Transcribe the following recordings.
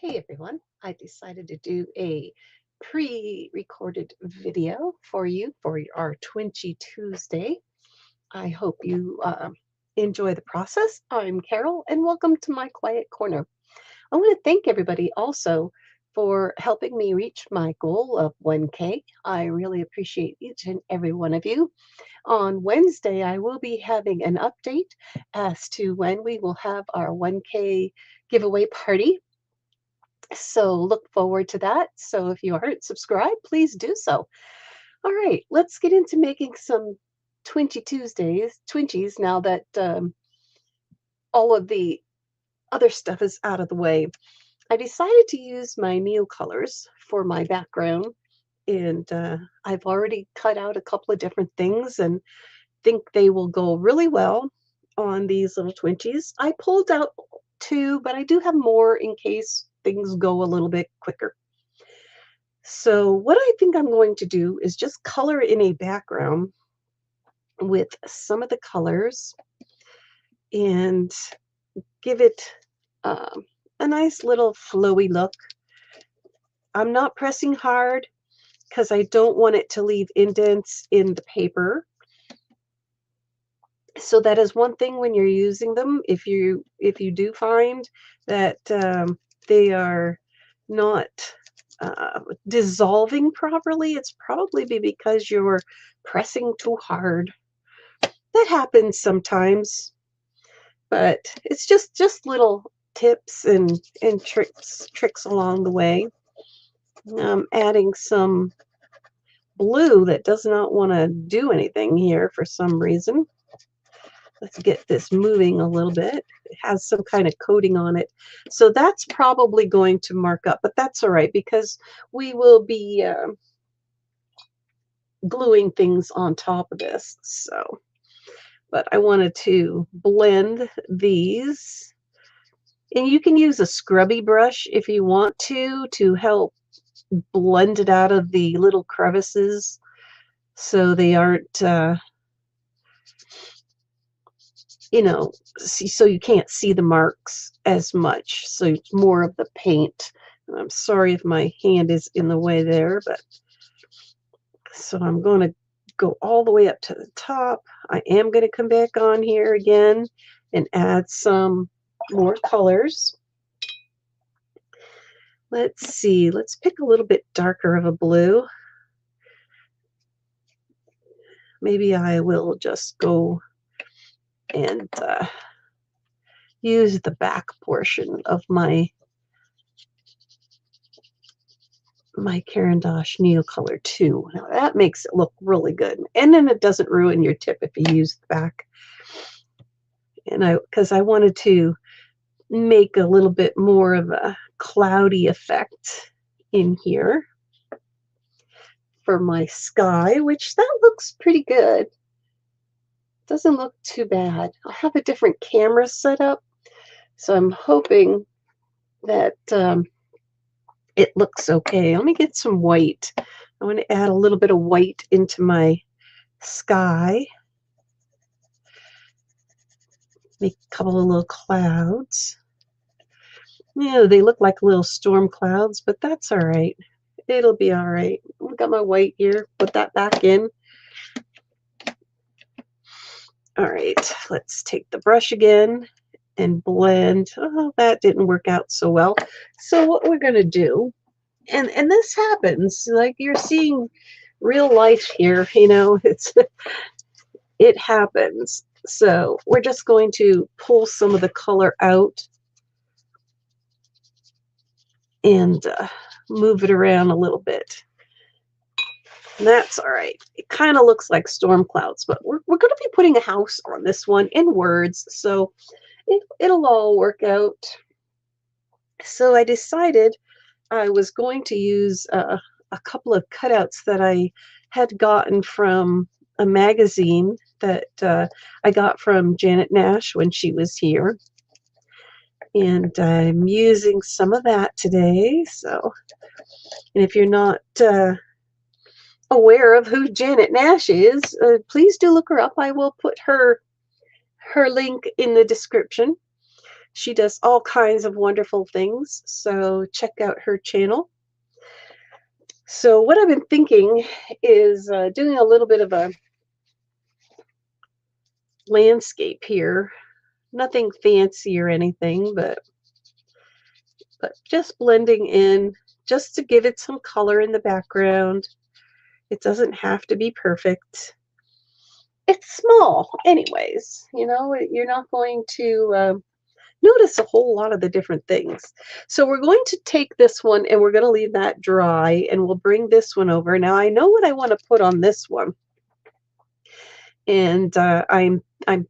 Hey everyone, I decided to do a pre-recorded video for you for our Twinchie Tuesday. I hope you enjoy the process. I'm Carol and welcome to my quiet corner. I want to thank everybody also for helping me reach my goal of 1K. I really appreciate each and every one of you. On Wednesday, I will be having an update as to when we will have our 1K giveaway party. So look forward to that. So if you aren't subscribed, please do so. All right, let's get into making some Twinchies now that all of the other stuff is out of the way. I decided to use my Neo colors for my background, and I've already cut out a couple of different things and think they will go really well on these little Twinchies. I pulled out two, but I do have more in case things go a little bit quicker. So what I think I'm going to do is just color in a background with some of the colors and give it a nice little flowy look. I'm not pressing hard because I don't want it to leave indents in the paper. So that is one thing when you're using them. If you do find that they are not dissolving properly, it's probably because you're pressing too hard. That happens sometimes, but it's just little tips and tricks along the way. Adding some blue that does not want to do anything here for some reason. Let's get this moving a little bit. It has some kind of coating on it. So that's probably going to mark up, but that's all right because we will be gluing things on top of this. So, but I wanted to blend these. And you can use a scrubby brush if you want to help blend it out of the little crevices so they aren't so you can't see the marks as much. So it's more of the paint. And I'm sorry if my hand is in the way there, but so I'm going to go all the way up to the top. I am going to come back on here again and add some more colors. Let's see, let's pick a little bit darker of a blue. Maybe I will just go and use the back portion of my Caran d'Ache Neo Color 2. Now that makes it look really good. And then it doesn't ruin your tip if you use the back. And because I wanted to make a little bit more of a cloudy effect in here for my sky, which that looks pretty good. Doesn't look too bad. I have a different camera set up, so I'm hoping that it looks okay. Let me get some white. I want to add a little bit of white into my sky. Make a couple of little clouds. They look like little storm clouds, but that's all right. It'll be all right. I've got my white here. Put that back in. All right, let's take the brush again and blend. Oh, that didn't work out so well. So what we're going to do, and this happens, like you're seeing real life here, it happens. So we're just going to pull some of the color out and move it around a little bit. And that's all right. It kind of looks like storm clouds, but we're going to be putting a house on this one in words, so it'll all work out. So I decided I was going to use a couple of cutouts that I had gotten from a magazine that I got from Janet Nash when she was here. And I'm using some of that today. So, and if you're not aware of who Janet Nash is, please do look her up. I will put her link in the description. She does all kinds of wonderful things, so check out her channel. So what I've been thinking is doing a little bit of a landscape here. Nothing fancy or anything, but just blending in just to give it some color in the background. It doesn't have to be perfect. It's small anyways, you know, you're not going to notice a whole lot of the different things. So we're going to take this one and we're going to leave that dry, and we'll bring this one over. Now I know what I want to put on this one, and I'm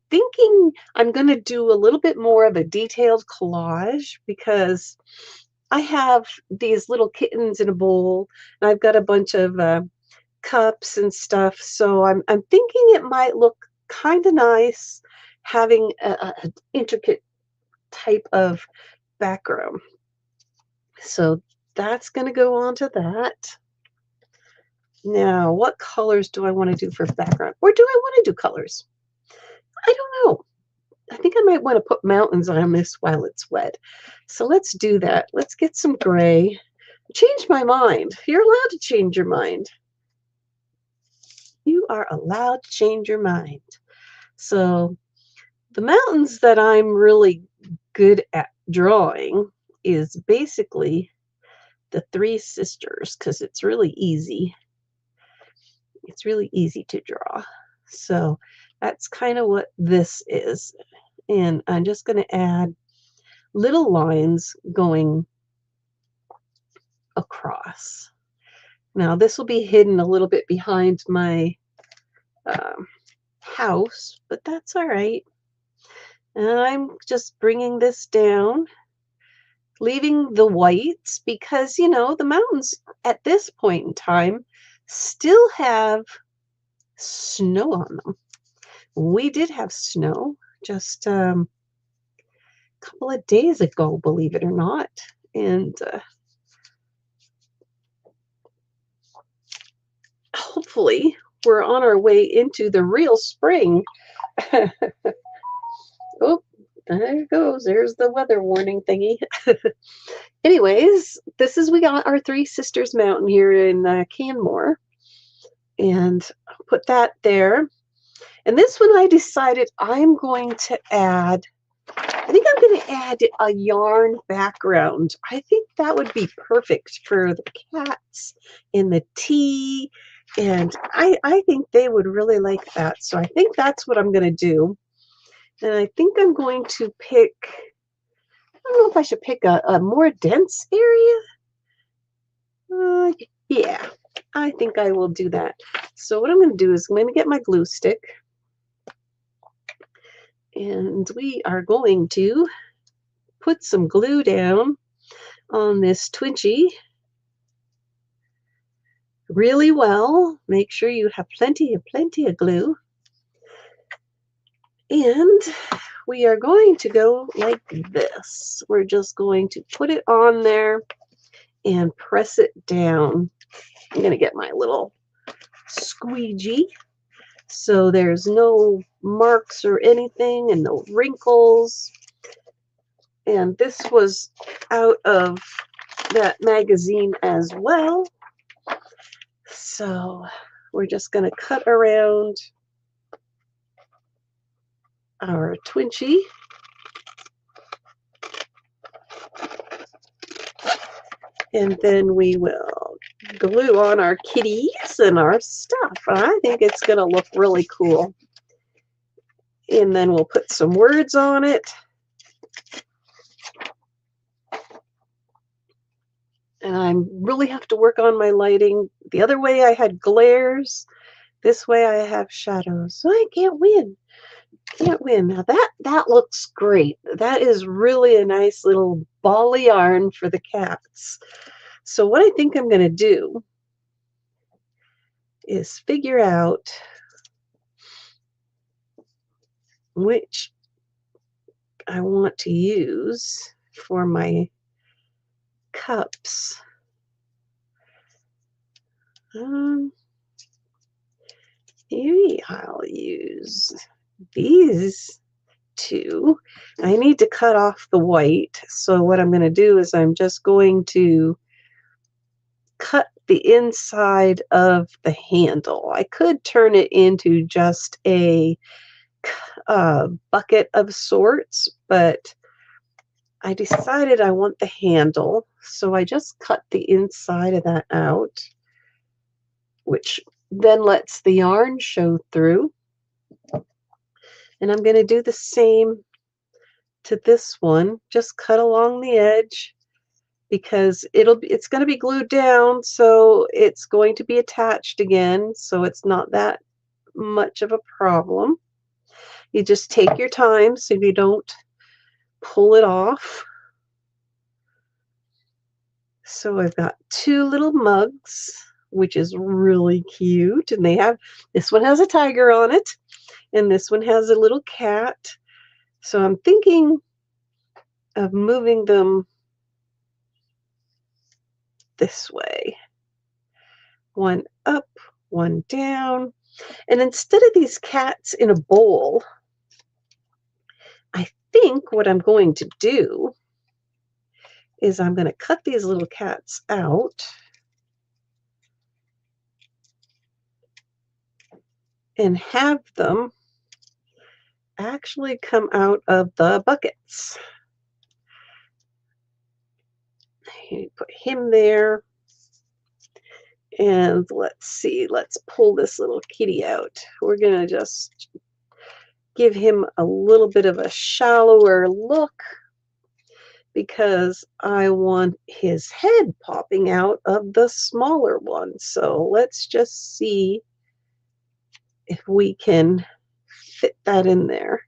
thinking I'm going to do a little bit more of a detailed collage, because I have these little kittens in a bowl, and I've got a bunch of cups and stuff. So I'm thinking it might look kind of nice having an intricate type of background. So that's going to go on to that. Now, what colors do I want to do for background? Or do I want to do colors? I don't know. I think I might want to put mountains on this while it's wet. So let's do that. Let's get some gray. Change my mind. You're allowed to change your mind. You are allowed to change your mind. So the mountains that I'm really good at drawing is basically the Three Sisters, because it's really easy. It's really easy to draw. So that's kind of what this is. And I'm just going to add little lines going across. Now this will be hidden a little bit behind my house, but that's all right. And I'm just bringing this down, leaving the whites, because, you know, the mountains at this point in time still have snow on them. We did have snow just a couple of days ago, believe it or not. And hopefully we're on our way into the real spring. Oh, there it goes. There's the weather warning thingy. Anyways, we got our Three Sisters Mountain here in Canmore. And I'll put that there. And this one I decided I'm going to add, I think I'm going to add a yarn background. I think that would be perfect for the cats and the tea. And I think they would really like that. So I think that's what I'm going to do. And I think I'm going to pick, I don't know if I should pick a more dense area. Yeah, I think I will do that. So what I'm going to do is I'm going to get my glue stick. And we are going to put some glue down on this Twinchie really well. Make sure you have plenty of glue. And we are going to go like this. We're just going to put it on there and press it down. I'm going to get my little squeegee so there's no marks or anything and no wrinkles. And this was out of that magazine as well. So we're just going to cut around our Twinchie. And then we will glue on our kitties and our stuff. And I think it's going to look really cool. And then we'll put some words on it. And I really have to work on my lighting. The other way I had glares. This way I have shadows. So I can't win. Can't win. Now that looks great. That is really a nice little ball of yarn for the cats. So what I think I'm going to do is figure out which I want to use for my cups. Maybe I'll use these to. I need to cut off the white. So what I'm going to do is I'm just going to cut the inside of the handle. I could turn it into just a bucket of sorts, but I decided I want the handle. So I just cut the inside of that out, which then lets the yarn show through. And I'm going to do the same to this one. Just cut along the edge because it's going to be glued down, so it's going to be attached again, so it's not that much of a problem. You just take your time so you don't pull it off. So I've got two little mugs, which is really cute, and this one has a tiger on it, and this one has a little cat. So I'm thinking of moving them this way. One up, one down. And instead of these cats in a bowl, I think what I'm going to do is I'm going to cut these little cats out and have them actually come out of the buckets. Put him there. And let's see, let's pull this little kitty out. We're going to just give him a little bit of a shallower look because I want his head popping out of the smaller one. So let's just see if we can fit that in there.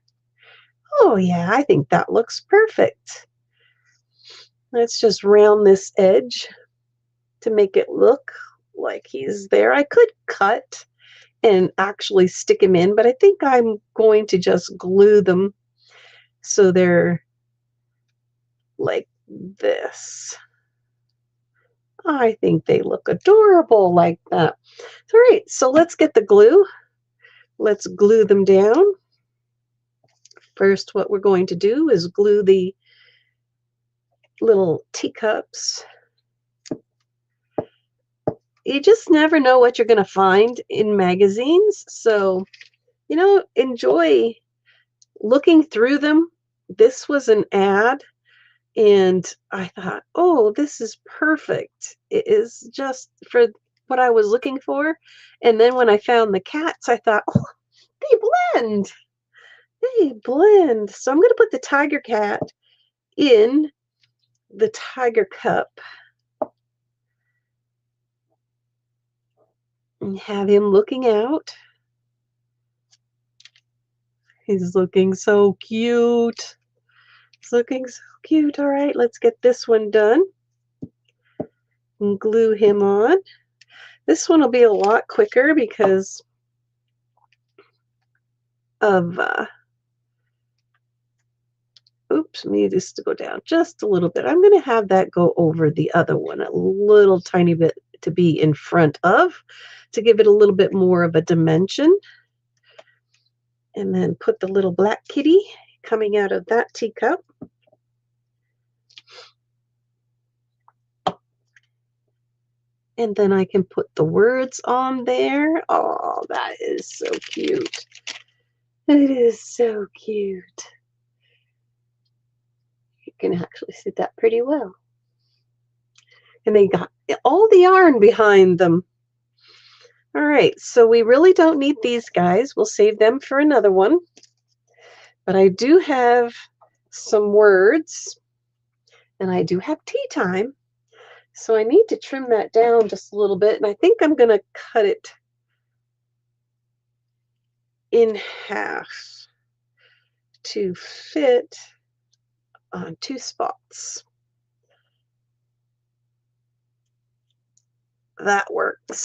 Oh yeah, I think that looks perfect. Let's just round this edge to make it look like he's there. I could cut and actually stick him in, but I think I'm going to just glue them so they're like this. I think they look adorable like that. All right, so let's get the glue. Let's glue them down. First, what we're going to do is glue the little teacups. You just never know what you're going to find in magazines. So, enjoy looking through them. This was an ad, and I thought, oh, this is perfect. It is just for what I was looking for. And then when I found the cats, I thought, oh, they blend. They blend. So I'm going to put the tiger cat in the tiger cup and have him looking out. He's looking so cute. He's looking so cute. All right, let's get this one done and glue him on. This one will be a lot quicker because of oops, need this to go down just a little bit. I'm going to have that go over the other one a little tiny bit to be in front of, to give it a little bit more of a dimension. And then put the little black kitty coming out of that teacup. And then I can put the words on there. Oh, that is so cute. It is so cute. You can actually see that pretty well. And they got all the yarn behind them. All right, so we really don't need these guys. We'll save them for another one. But I do have some words, and I do have tea time. So I need to trim that down just a little bit, and I think I'm going to cut it in half to fit on two spots. That works.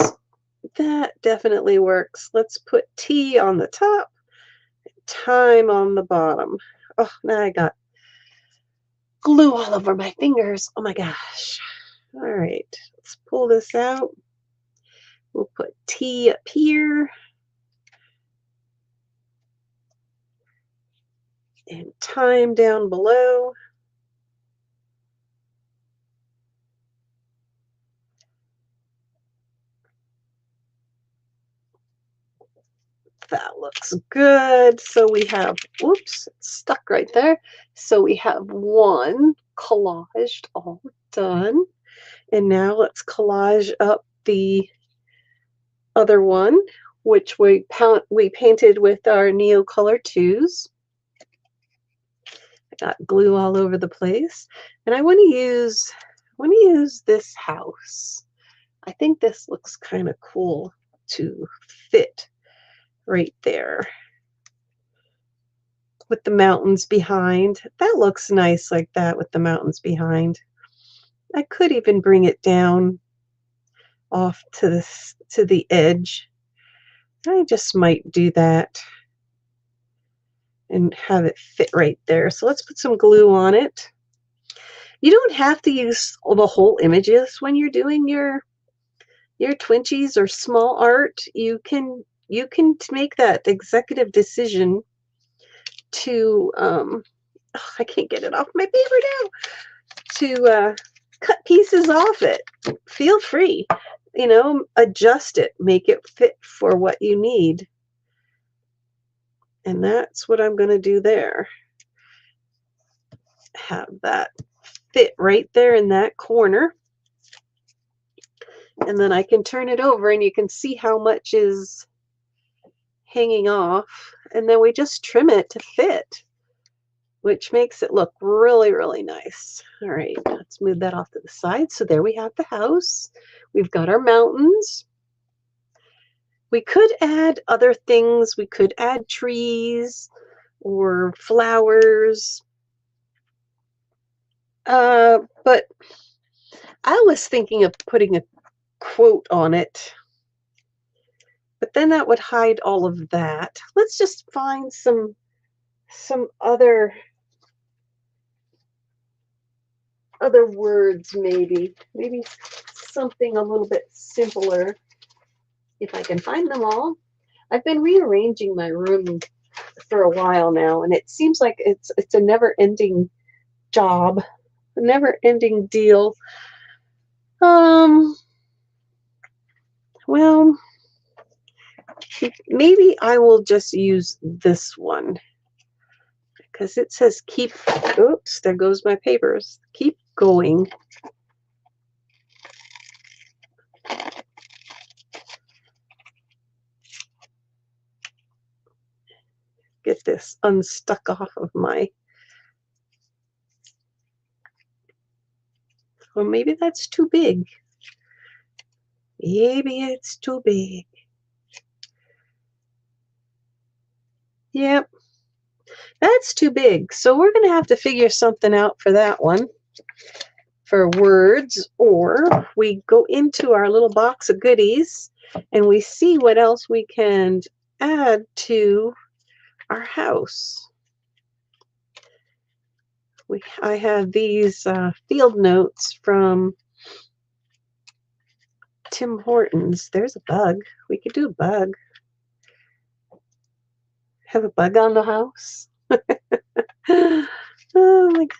That definitely works. Let's put T on the top, time on the bottom. Oh, now I got glue all over my fingers. Oh my gosh. All right, let's pull this out. We'll put T up here. and time down below. That looks good. So we have, whoops, it's stuck right there. So we have one collaged all done. And now let's collage up the other one, which we painted with our Neocolor 2s. I got glue all over the place. And I want to use this house. I think this looks kind of cool to fit right there with the mountains behind. That looks nice like that with the mountains behind. I could even bring it down off to the edge. I just might do that and have it fit right there. So let's put some glue on it. You don't have to use the whole images when you're doing your Twinchies or small art. You can make that executive decision to I can't get it off my paper now, to cut pieces off it. Feel free, adjust it, make it fit for what you need. And that's what I'm going to do there. Have that fit right there in that corner. And then I can turn it over and you can see how much is hanging off. And then we just trim it to fit, which makes it look really, really nice. All right, let's move that off to the side. So there we have the house. We've got our mountains. We could add other things. We could add trees or flowers. But I was thinking of putting a quote on it. But then that would hide all of that. Let's just find some other words, maybe something a little bit simpler, if I can find them all. I've been rearranging my room for a while now, and it seems like it's a never-ending job, a never-ending deal. Well, maybe I will just use this one because it says keep, oops, there goes my papers. Keep going. Get this unstuck off of my, well, maybe that's too big. Maybe it's too big. Yep, that's too big. So we're going to have to figure something out for that one, for words, or we go into our little box of goodies and we see what else we can add to our house. I have these field notes from Tim Hortons. There's a bug. We could do a bug. Have a bug on the house. Oh my God.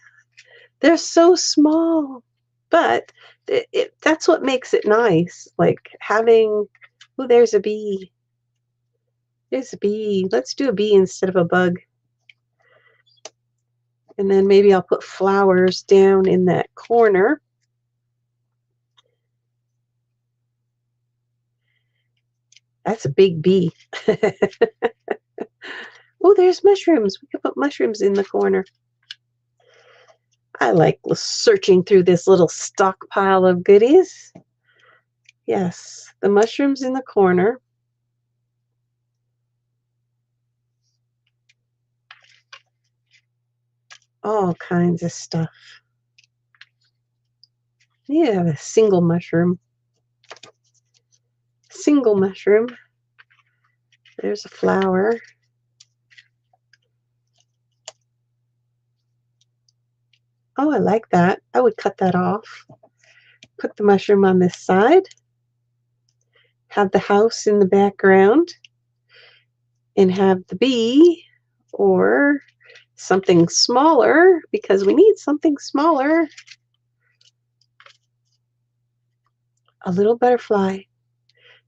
They're so small. But that's what makes it nice. Like having, oh, there's a bee. There's a bee. Let's do a bee instead of a bug. And then maybe I'll put flowers down in that corner. That's a big bee. Oh, there's mushrooms. We could put mushrooms in the corner. I like searching through this little stockpile of goodies. Yes, the mushrooms in the corner. All kinds of stuff. Yeah, a single mushroom. Single mushroom. There's a flower. Oh, I like that. I would cut that off. Put the mushroom on this side. Have the house in the background. And have the bee or something smaller because we need something smaller. A little butterfly.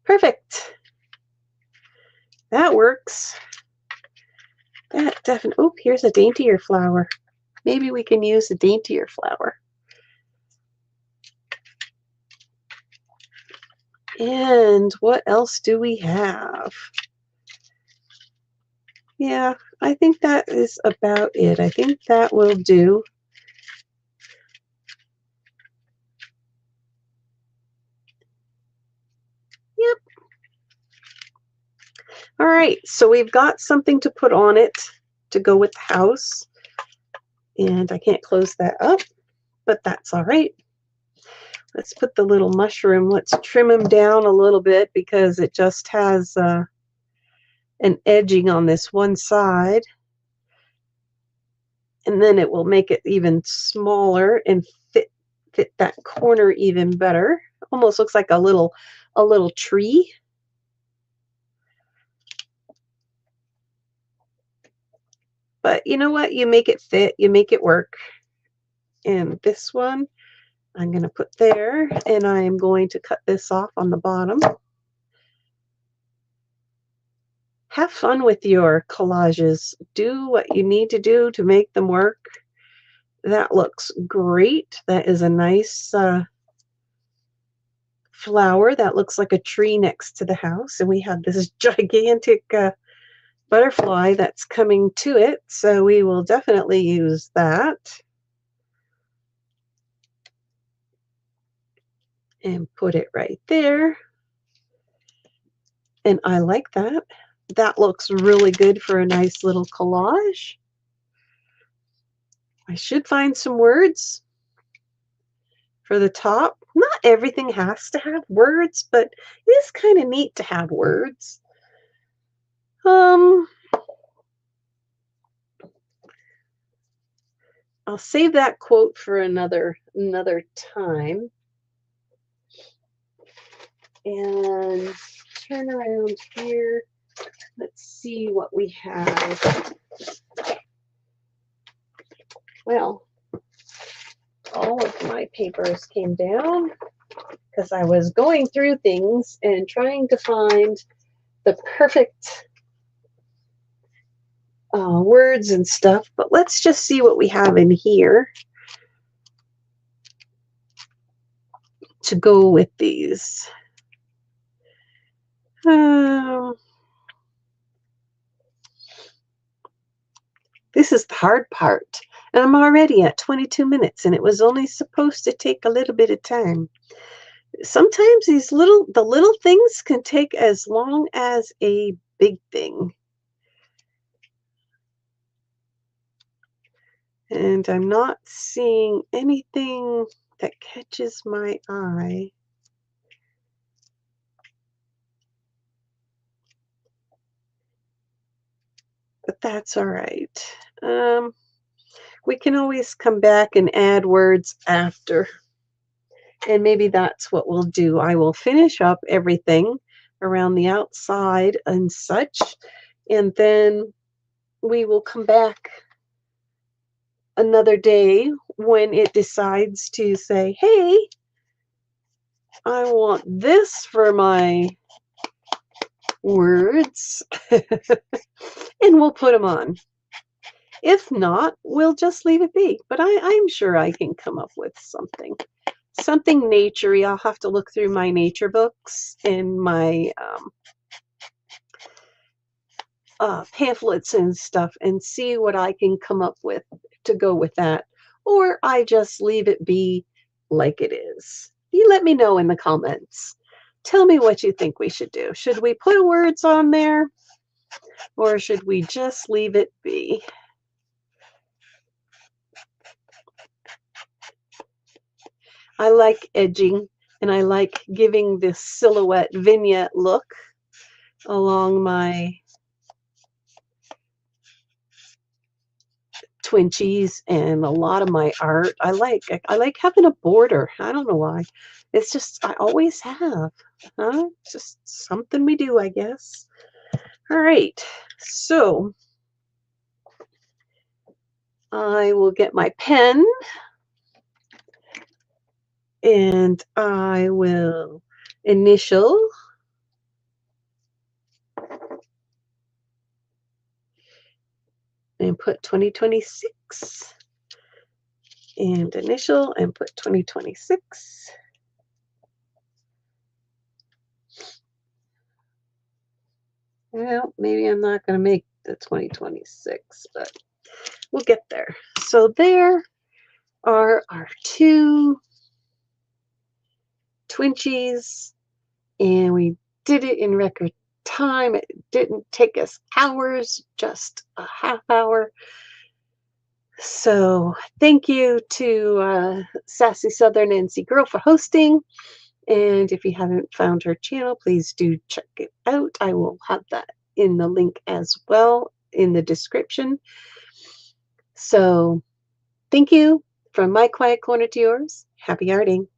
Perfect. That works. That definitely. Oh, here's a daintier flower. Maybe we can use a daintier flower. And what else do we have? Yeah, I think that is about it. I think that will do. Yep. All right, so we've got something to put on it to go with the house. And I can't close that up, but that's all right. Let's put the little mushroom, let's trim him down a little bit because it just has an edging on this one side. And then it will make it even smaller and fit that corner even better. Almost looks like a little tree. But you know what? You make it fit, you make it work. And this one I'm going to put there, and I'm going to cut this off on the bottom. Have fun with your collages. Do what you need to do to make them work. That looks great. That is a nice flower that looks like a tree next to the house. And we have this gigantic butterfly that's coming to it. So we will definitely use that. And put it right there. And I like that. That looks really good for a nice little collage. I should find some words for the top. Not everything has to have words, but it is kind of neat to have words. I'll save that quote for another time. And turn around here. Let's see what we have. Well, all of my papers came down because I was going through things and trying to find the perfect words and stuff. But let's just see what we have in here to go with these. This is the hard part. And I'm already at 22 minutes, and it was only supposed to take a little bit of time. Sometimes the little things can take as long as a big thing. And I'm not seeing anything that catches my eye. But that's all right. We can always come back and add words after. And maybe that's what we'll do. I will finish up everything around the outside and such. And then we will come back another day when it decides to say, hey, I want this for my words. And we'll put them on. If not, we'll just leave it be. But I'm sure I can come up with something naturey. I'll have to look through my nature books and my pamphlets and stuff and see what I can come up with to go with that. Or I just leave it be like it is. You let me know in the comments. Tell me what you think we should do. Should we put words on there? Or should we just leave it be? I like edging, and I like giving this silhouette vignette look along my Twinchies and a lot of my art. I like having a border. I don't know why. It's just I always have. Huh? It's just something we do, I guess. All right. So I will get my pen and I will initial and put 2026 and initial and put 2026. Well, maybe I'm not going to make the 2026, but we'll get there. So there are our two Twinchies, and we did it in record time. It didn't take us hours, just a half hour. So thank you to Sassy Southern Nancy Girl for hosting. And if you haven't found her channel, please do check it out. I will have that in the link as well in the description. So thank you from my quiet corner to yours. Happy arting.